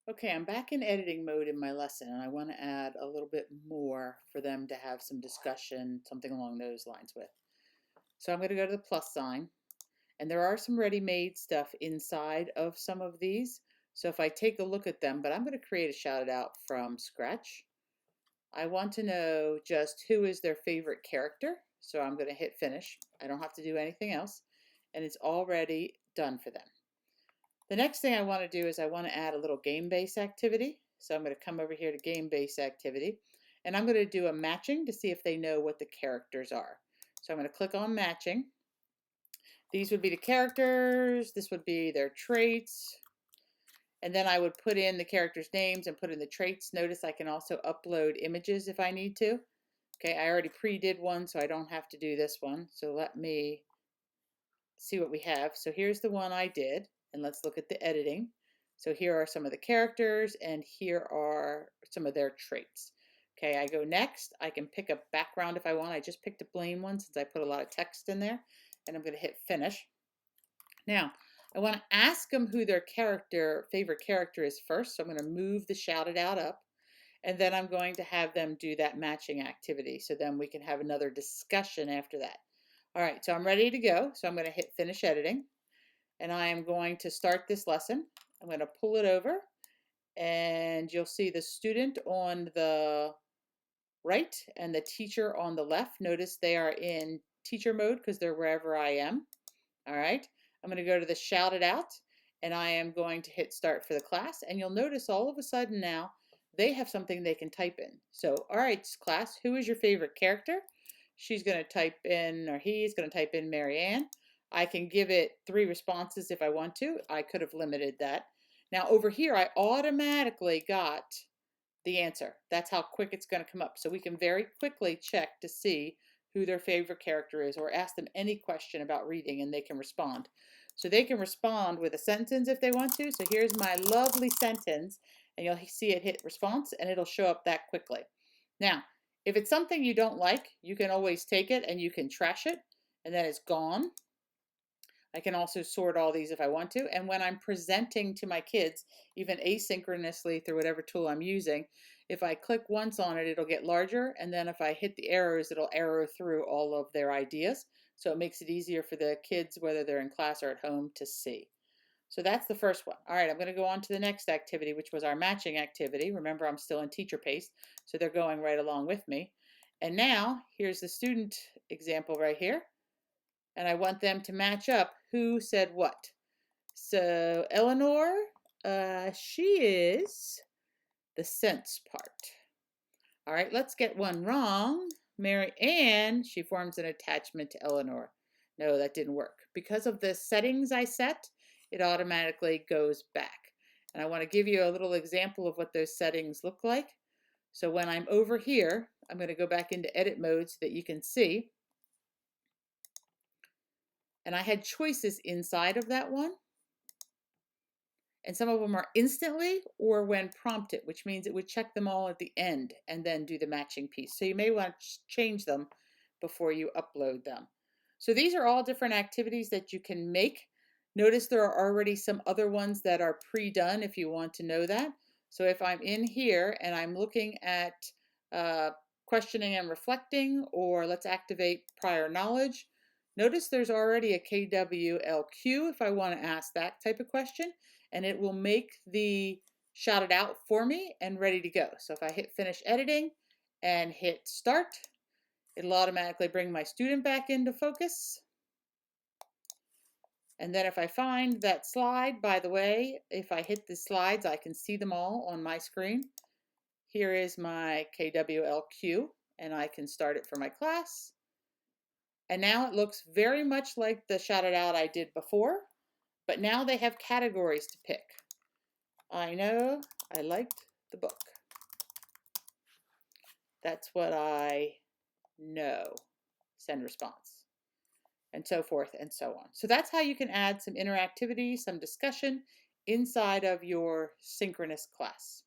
Okay, I'm back in editing mode in my lesson, and I want to add a little bit more for them to have some discussion, something along those lines with. So I'm going to go to the plus sign, and there are some ready-made stuff inside of some of these. So if I take a look at them, but I'm going to create a shout it out from scratch. I want to know just who is their favorite character. So I'm going to hit finish. I don't have to do anything else, and it's already done for them. The next thing I want to do is I want to add a little game-based activity. So I'm going to come over here to game-based activity, and I'm going to do a matching to see if they know what the characters are. So I'm going to click on matching. These would be the characters, this would be their traits, and then I would put in the characters' names and put in the traits. Notice I can also upload images if I need to. Okay, I already pre-did one, so I don't have to do this one. So let me see what we have. So here's the one I did, and let's look at the editing. So here are some of the characters, and here are some of their traits. Okay, I go next. I can pick a background if I want. I just picked a plain one since I put a lot of text in there, and I'm going to hit finish. Now, I want to ask them who their favorite character is first, so I'm going to move the shout it out up, and then I'm going to have them do that matching activity, so then we can have another discussion after that. All right, so I'm ready to go. So I'm going to hit finish editing, and I am going to start this lesson. I'm going to pull it over, and you'll see the student on the right and the teacher on the left. Notice they are in teacher mode because they're wherever I am. All right, I'm going to go to the shout it out, and I am going to hit start for the class, and you'll notice all of a sudden now they have something they can type in. So, all right, class, who is your favorite character? She's going to type in, or he's going to type in Marianne. I can give it 3 responses if I want to. I could have limited that. Now over here, I automatically got the answer. That's how quick it's going to come up. So we can very quickly check to see who their favorite character is, or ask them any question about reading and they can respond. So they can respond with a sentence if they want to. So here's my lovely sentence, and you'll see it hit response, and it'll show up that quickly. Now, if it's something you don't like, you can always take it and you can trash it, and then it's gone. I can also sort all these if I want to. And when I'm presenting to my kids, even asynchronously through whatever tool I'm using, if I click once on it, it'll get larger. And then if I hit the arrows, it'll arrow through all of their ideas. So it makes it easier for the kids, whether they're in class or at home, to see. So that's the first one. All right, I'm going to go on to the next activity, which was our matching activity. Remember, I'm still in teacher pace, so they're going right along with me. And now, here's the student example right here. And I want them to match up who said what. So Eleanor, she is the sense part. All right, let's get one wrong. Mary Ann, she forms an attachment to Eleanor. No, that didn't work. Because of the settings I set, it automatically goes back. And I want to give you a little example of what those settings look like. So when I'm over here, I'm going to go back into edit mode so that you can see. And I had choices inside of that one. And some of them are instantly or when prompted, which means it would check them all at the end and then do the matching piece. So you may want to change them before you upload them. So these are all different activities that you can make. Notice there are already some other ones that are pre-done if you want to know that. So if I'm in here and I'm looking at questioning and reflecting, or let's activate prior knowledge, notice there's already a KWLQ if I want to ask that type of question, and it will make the shout it out for me and ready to go. So if I hit finish editing and hit start, it'll automatically bring my student back into focus. And then if I find that slide, by the way, if I hit the slides, I can see them all on my screen. Here is my KWLQ, and I can start it for my class. And now it looks very much like the shout it out I did before, but now they have categories to pick. I know I liked the book. That's what I know. Send response. And so forth and so on. So that's how you can add some interactivity, some discussion inside of your synchronous class.